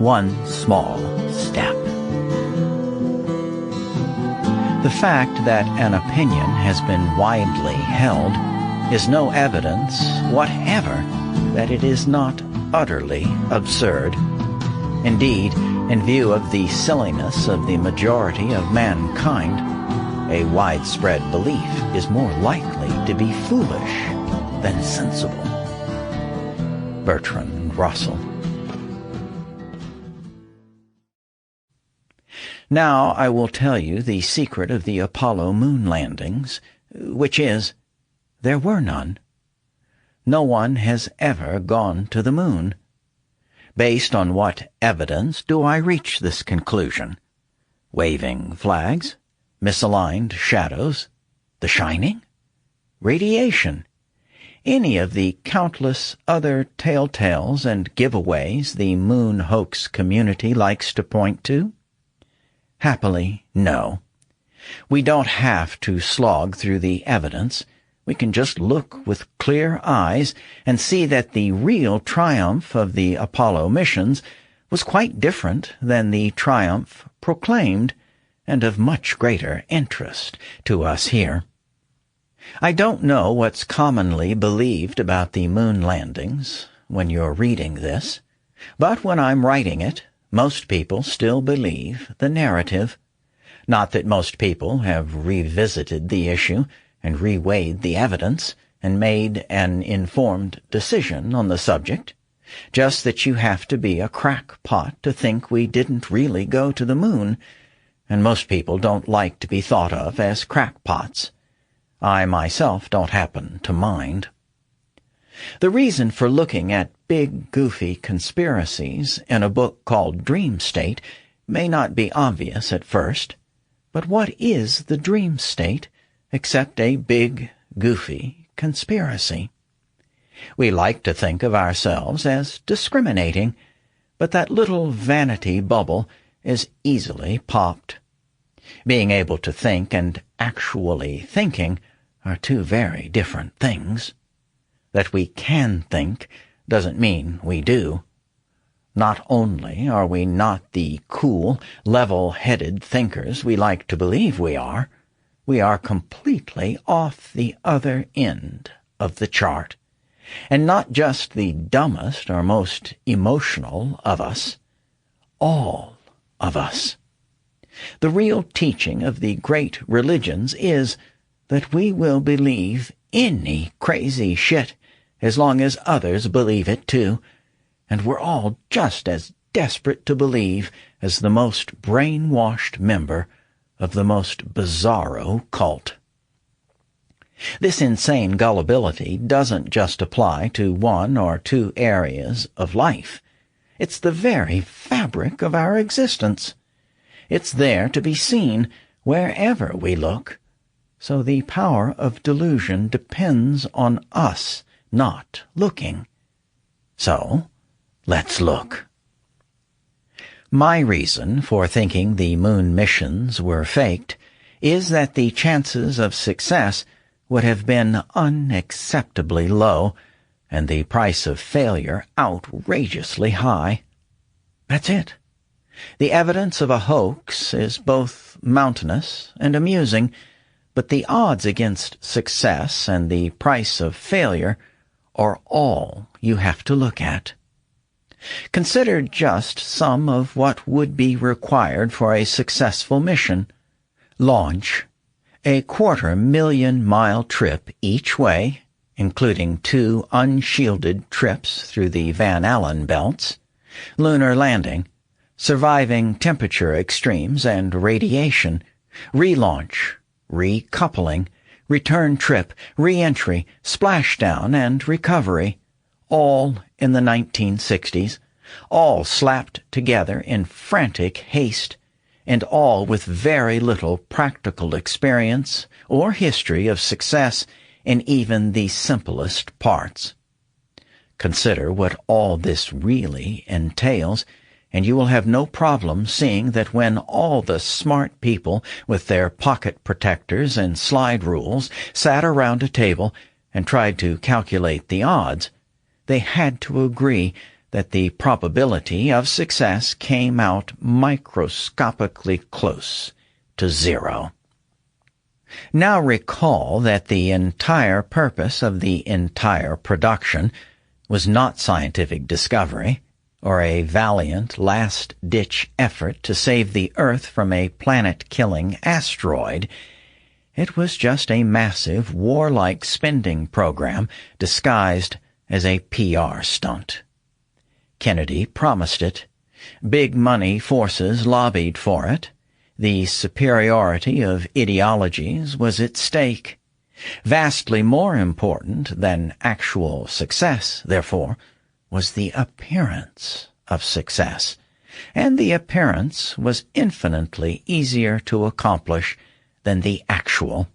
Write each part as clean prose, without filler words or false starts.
one small step. The fact that an opinion has been widely held is no evidence whatever that it is not utterly absurd. Indeed, in view of the silliness of the majority of mankind, a widespread belief is more likely to be foolish than sensible. Bertrand Russell. Now I will tell you the secret of the Apollo moon landings, which is, there were none. No one has ever gone to the moon. Based on what evidence do I reach this conclusion? Waving flags? Misaligned shadows? The shining? Radiation? Any of the countless other telltales and giveaways the moon hoax community likes to point to? Happily, no. We don't have to slog through the evidence. We can just look with clear eyes and see that the real triumph of the Apollo missions was quite different than the triumph proclaimed, and of much greater interest to us here. I don't know what's commonly believed about the moon landings when you're reading this, but when I'm writing it, most people still believe the narrative. Not that most people have revisited the issue and reweighed the evidence and made an informed decision on the subject, just that you have to be a crackpot to think we didn't really go to the moon, and most people don't like to be thought of as crackpots. I myself don't happen to mind. The reason for looking at big, goofy conspiracies in a book called Dreamstate may not be obvious at first, but what is the dream state except a big, goofy conspiracy? We like to think of ourselves as discriminating, but that little vanity bubble is easily popped. Being able to think and actually thinking are two very different things. That we can think doesn't mean we do. Not only are we not the cool, level-headed thinkers we like to believe we are completely off the other end of the chart, and not just the dumbest or most emotional of us, all of us. The real teaching of the great religions is that we will believe any crazy shit as long as others believe it too, and we're all just as desperate to believe as the most brainwashed member of the most bizarro cult. This insane gullibility doesn't just apply to one or two areas of life. It's the very fabric of our existence. It's there to be seen wherever we look, so the power of delusion depends on us not looking. So, let's look. My reason for thinking the moon missions were faked is that the chances of success would have been unacceptably low, and the price of failure outrageously high. That's it. The evidence of a hoax is both mountainous and amusing, but the odds against success and the price of failure are all you have to look at. Consider just some of what would be required for a successful mission. Launch, a 250,000-mile trip each way, including 2 unshielded trips through the Van Allen belts, lunar landing, surviving temperature extremes and radiation, relaunch, recoupling, return trip, re-entry, splashdown, and recovery, all in the 1960s, all slapped together in frantic haste, and all with very little practical experience or history of success in even the simplest parts. Consider what all this really entails, and you will have no problem seeing that when all the smart people with their pocket protectors and slide rules sat around a table and tried to calculate the odds, they had to agree that the probability of success came out microscopically close to zero. Now recall that the entire purpose of the entire production was not scientific discovery or a valiant last-ditch effort to save the Earth from a planet-killing asteroid. It was just a massive, warlike spending program disguised as a PR stunt. Kennedy promised it. Big money forces lobbied for it. The superiority of ideologies was at stake. Vastly more important than actual success, therefore, was the appearance of success, and the appearance was infinitely easier to accomplish than the actual.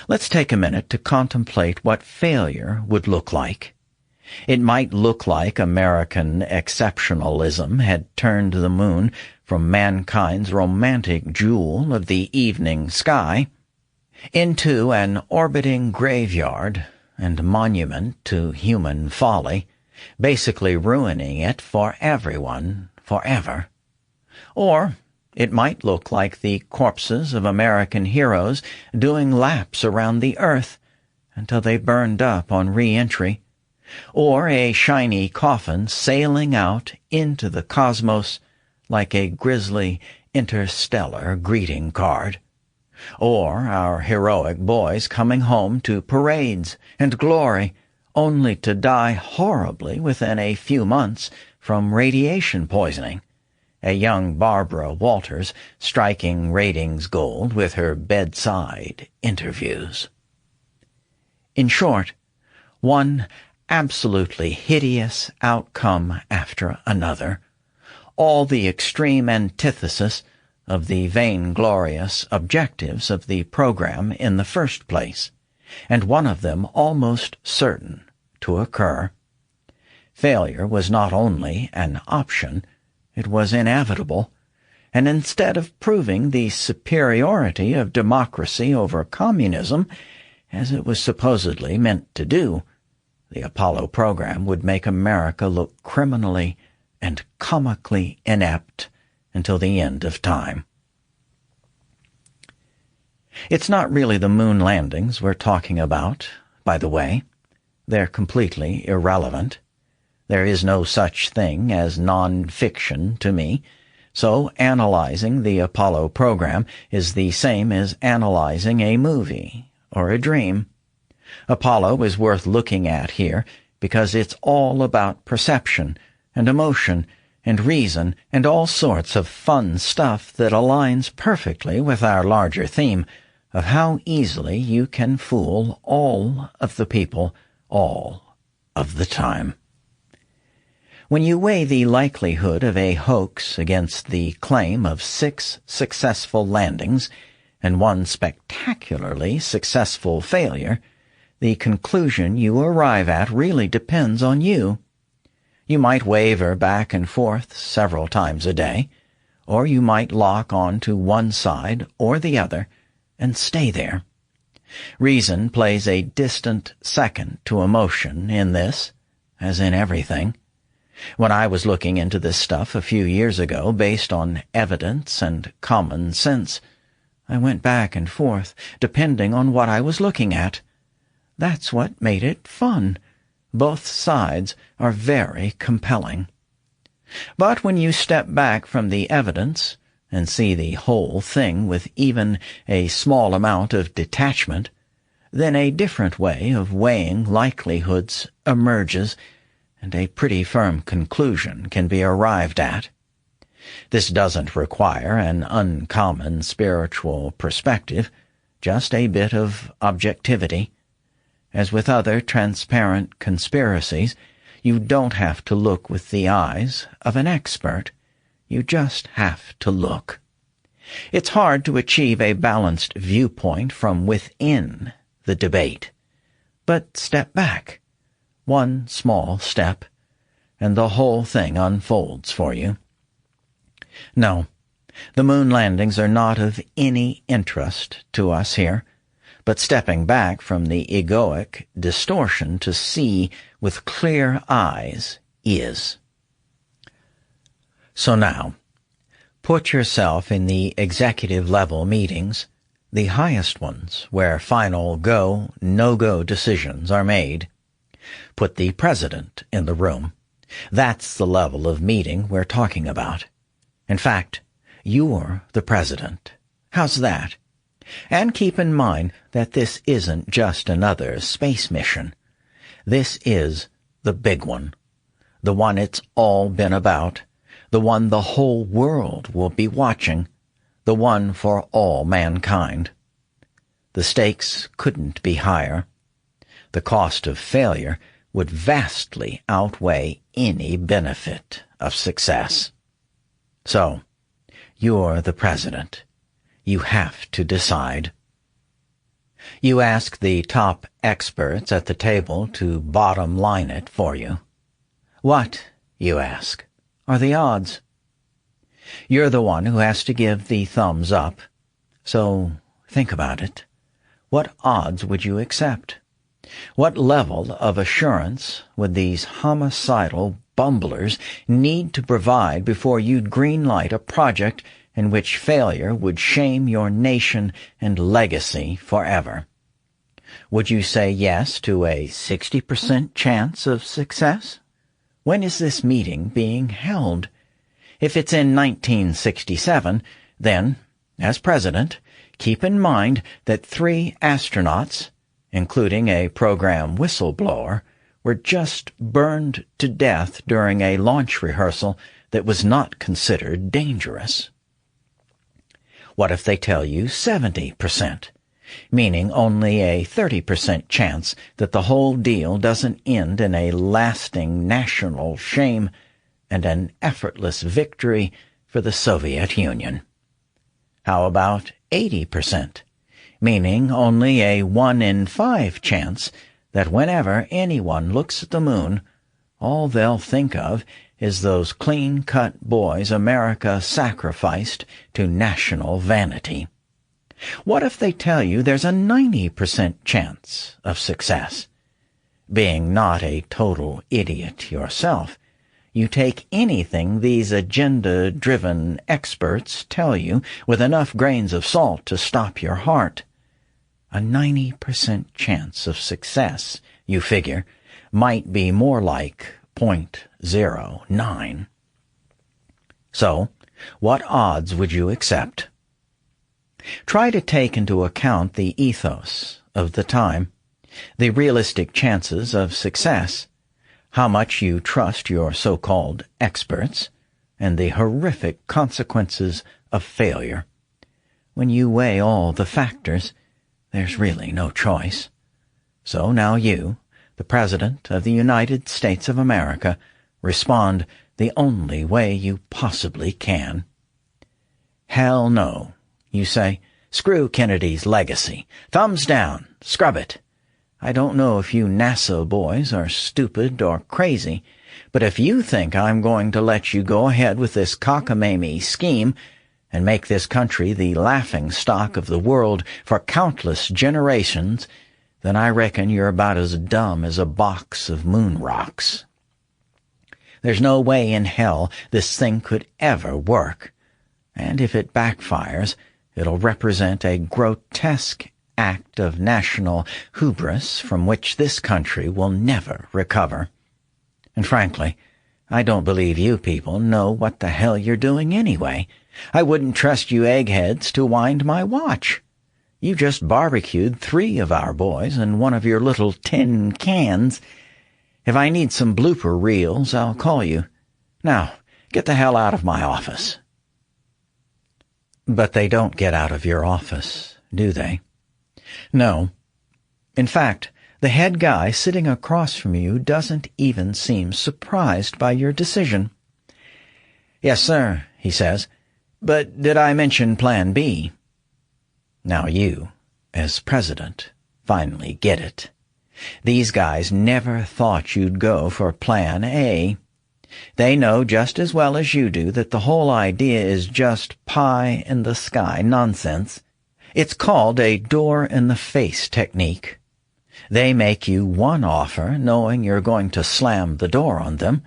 Let's take a minute to contemplate what failure would look like. It might look like American exceptionalism had turned the moon from mankind's romantic jewel of the evening sky into an orbiting graveyard and monument to human folly, basically ruining it for everyone forever. Or it might look like the corpses of American heroes doing laps around the Earth until they burned up on re-entry, or a shiny coffin sailing out into the cosmos like a grisly interstellar greeting card, or our heroic boys coming home to parades and glory only to die horribly within a few months from radiation poisoning, a young Barbara Walters striking ratings gold with her bedside interviews. In short, one absolutely hideous outcome after another, all the extreme antithesis of the vainglorious objectives of the program in the first place, and one of them almost certain to occur. Failure was not only an option, it was inevitable, and instead of proving the superiority of democracy over communism, as it was supposedly meant to do, the Apollo program would make America look criminally and comically inept until the end of time. It's not really the moon landings we're talking about, by the way. They're completely irrelevant. There is no such thing as non-fiction to me, so analyzing the Apollo program is the same as analyzing a movie or a dream. Apollo is worth looking at here because it's all about perception and emotion and reason and all sorts of fun stuff that aligns perfectly with our larger theme of how easily you can fool all of the people all of the time. When you weigh the likelihood of a hoax against the claim of 6 successful landings and 1 spectacularly successful failure, the conclusion you arrive at really depends on you. You might waver back and forth several times a day, or you might lock on to one side or the other and stay there. Reason plays a distant second to emotion in this, as in everything. When I was looking into this stuff a few years ago based on evidence and common sense, I went back and forth, depending on what I was looking at. That's what made it fun. Both sides are very compelling. But when you step back from the evidence and see the whole thing with even a small amount of detachment, then a different way of weighing likelihoods emerges, and a pretty firm conclusion can be arrived at. This doesn't require an uncommon spiritual perspective, just a bit of objectivity. As with other transparent conspiracies, you don't have to look with the eyes of an expert. You just have to look. It's hard to achieve a balanced viewpoint from within the debate. But step back. One small step, and the whole thing unfolds for you. No, the moon landings are not of any interest to us here. but stepping back from the egoic distortion to see with clear eyes is. So now, put yourself in the executive-level meetings, the highest ones where final go, no-go decisions are made. Put the president in the room. That's the level of meeting we're talking about. In fact, you're the president. How's that? And keep in mind that this isn't just another space mission. This is the big one. The one it's all been about. The one the whole world will be watching. The one for all mankind. The stakes couldn't be higher. The cost of failure would vastly outweigh any benefit of success. So, you're the president. You have to decide. You ask the top experts at the table to bottom line it for you. What, you ask, are the odds? You're the one who has to give the thumbs up. So think about it. What odds would you accept? What level of assurance would these homicidal bumblers need to provide before you'd greenlight a project in which failure would shame your nation and legacy forever? Would you say yes to a 60% chance of success? When is this meeting being held? If it's in 1967, then, as president, keep in mind that 3 astronauts, including a program whistleblower, were just burned to death during a launch rehearsal that was not considered dangerous. What if they tell you 70%, meaning only a 30% chance that the whole deal doesn't end in a lasting national shame and an effortless victory for the Soviet Union? How about 80%, meaning only a 1 in 5 chance that whenever anyone looks at the moon, all they'll think of is those clean-cut boys America sacrificed to national vanity? What if they tell you there's a 90% chance of success? Being not a total idiot yourself, you take anything these agenda-driven experts tell you with enough grains of salt to stop your heart. A 90% chance of success, you figure, might be more like 0.09. So, what odds would you accept? Try to take into account the ethos of the time, the realistic chances of success, how much you trust your so-called experts, and the horrific consequences of failure. When you weigh all the factors, there's really no choice. So now you, the President of the United States of America, respond the only way you possibly can. Hell no, you say. Screw Kennedy's legacy. Thumbs down. Scrub it. I don't know if you NASA boys are stupid or crazy, but if you think I'm going to let you go ahead with this cockamamie scheme and make this country the laughingstock of the world for countless generations, then I reckon you're about as dumb as a box of moon rocks. There's no way in hell this thing could ever work, and if it backfires, it'll represent a grotesque act of national hubris from which this country will never recover. And frankly, I don't believe you people know what the hell you're doing anyway. I wouldn't trust you eggheads to wind my watch. You just barbecued 3 of our boys in one of your little tin cans. If I need some blooper reels, I'll call you. Now, get the hell out of my office. But they don't get out of your office, do they? No. In fact, the head guy sitting across from you doesn't even seem surprised by your decision. Yes, sir, he says, but did I mention Plan B? Now you, as president, finally get it. These guys never thought you'd go for Plan A. They know just as well as you do that the whole idea is just pie-in-the-sky nonsense. It's called a door-in-the-face technique. They make you one offer knowing you're going to slam the door on them,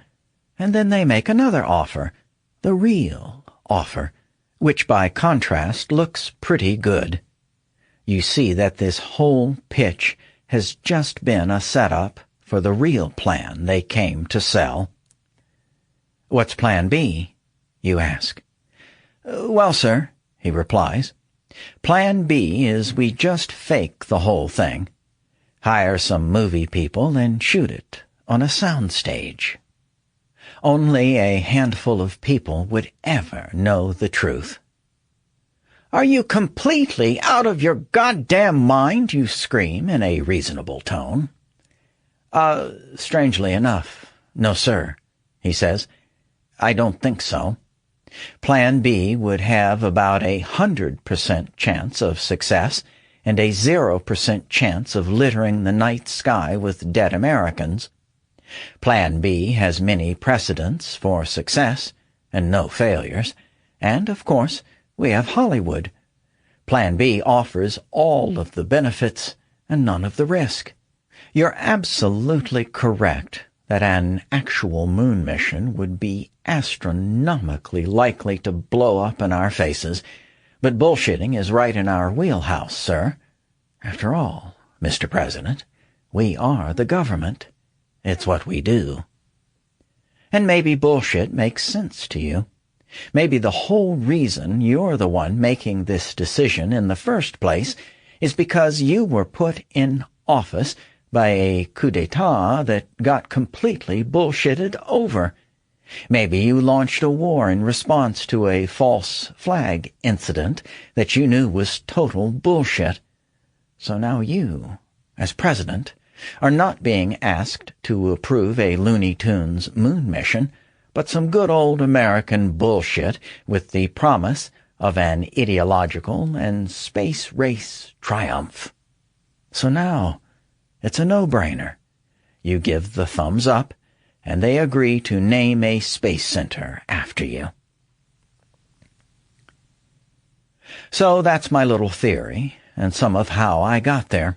and then they make another offer, the real offer, which by contrast looks pretty good. You see that this whole pitch has just been a setup for the real plan they came to sell. "What's Plan B?" you ask. "Well, sir," he replies, "Plan B is we just fake the whole thing, hire some movie people and shoot it on a sound stage. Only a handful of people would ever know the truth." "Are you completely out of your goddamn mind?" you scream in a reasonable tone. Strangely enough, no, sir," he says. "I don't think so. Plan B would have about 100% chance of success and a 0% chance of littering the night sky with dead Americans. Plan B has many precedents for success and no failures, and, of course, we have Hollywood. Plan B offers all of the benefits and none of the risk. You're absolutely correct that an actual moon mission would be astronomically likely to blow up in our faces, but bullshitting is right in our wheelhouse, sir. After all, Mr. President, we are the government. It's what we do. And maybe bullshit makes sense to you. Maybe the whole reason you're the one making this decision in the first place is because you were put in office by a coup d'etat that got completely bullshitted over. Maybe you launched a war in response to a false flag incident that you knew was total bullshit. So now you, as president, are not being asked to approve a Looney Tunes moon mission, but some good old American bullshit with the promise of an ideological and space race triumph. So now, it's a no-brainer. You give the thumbs up, and they agree to name a space center after you. So that's my little theory, and some of how I got there.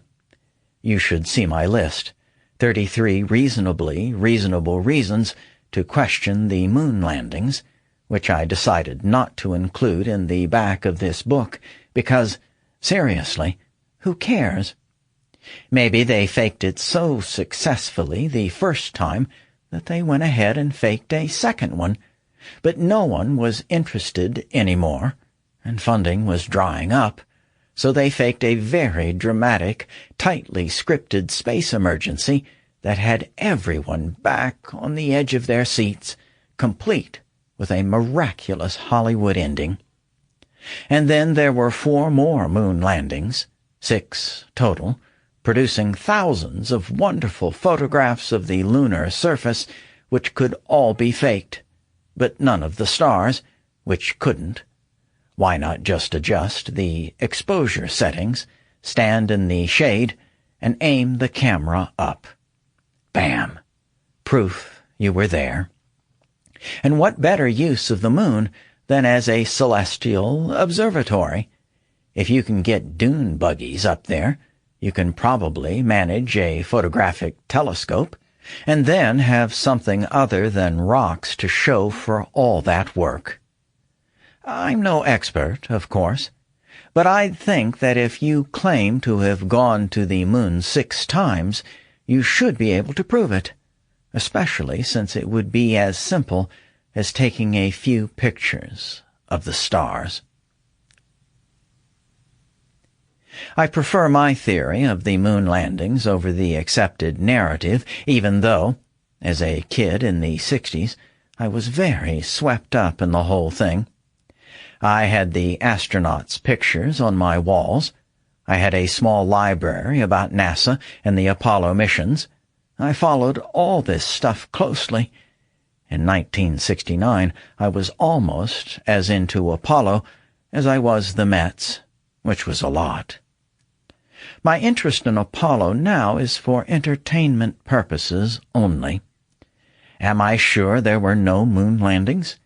You should see my list, 33 reasonably reasonable reasons to question the moon landings, which I decided not to include in the back of this book because, seriously, who cares? Maybe they faked it so successfully the first time that they went ahead and faked a second one, but no one was interested anymore, and funding was drying up, so they faked a very dramatic, tightly scripted space emergency that had everyone back on the edge of their seats, complete with a miraculous Hollywood ending. And then there were 4 more moon landings, 6 total, producing thousands of wonderful photographs of the lunar surface which could all be faked, but none of the stars, which couldn't. Why not just adjust the exposure settings, stand in the shade, and aim the camera up? Bam! Proof you were there. And what better use of the moon than as a celestial observatory? If you can get dune buggies up there, you can probably manage a photographic telescope, and then have something other than rocks to show for all that work. I'm no expert, of course, but I'd think that if you claim to have gone to the moon 6 times, you should be able to prove it, especially since it would be as simple as taking a few pictures of the stars. I prefer my theory of the moon landings over the accepted narrative, even though, as a kid in the 60s, I was very swept up in the whole thing. I had the astronauts' pictures on my walls. I had a small library about NASA and the Apollo missions. I followed all this stuff closely. In 1969, I was almost as into Apollo as I was the Mets, which was a lot. My interest in Apollo now is for entertainment purposes only. Am I sure there were no moon landings?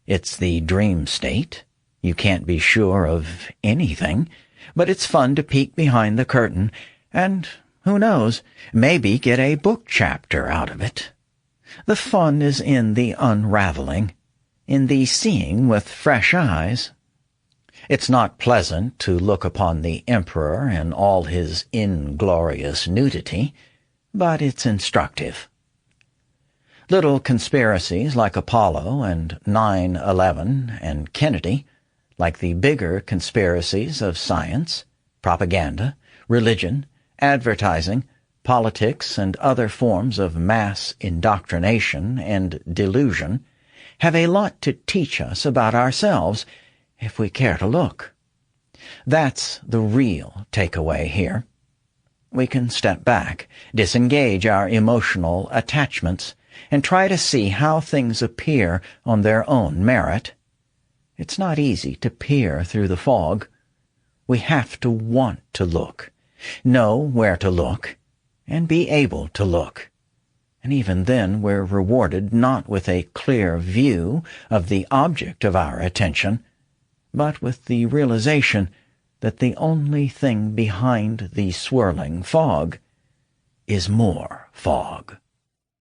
It's the Dreamstate. You can't be sure of anything, But it's fun to peek behind the curtain and, who knows, maybe get a book chapter out of it. The fun is in the unraveling, in the seeing with fresh eyes. It's not pleasant to look upon the emperor in all his inglorious nudity, but it's instructive. Little conspiracies like Apollo and 9/11 and Kennedy, like the bigger conspiracies of science, propaganda, religion, advertising, politics, and other forms of mass indoctrination and delusion, have a lot to teach us about ourselves if we care to look. That's the real takeaway here. We can step back, disengage our emotional attachments, and try to see how things appear on their own merit. It's not easy to peer through the fog. We have to want to look, know where to look, and be able to look. And even then we're rewarded not with a clear view of the object of our attention, but with the realization that the only thing behind the swirling fog is more fog.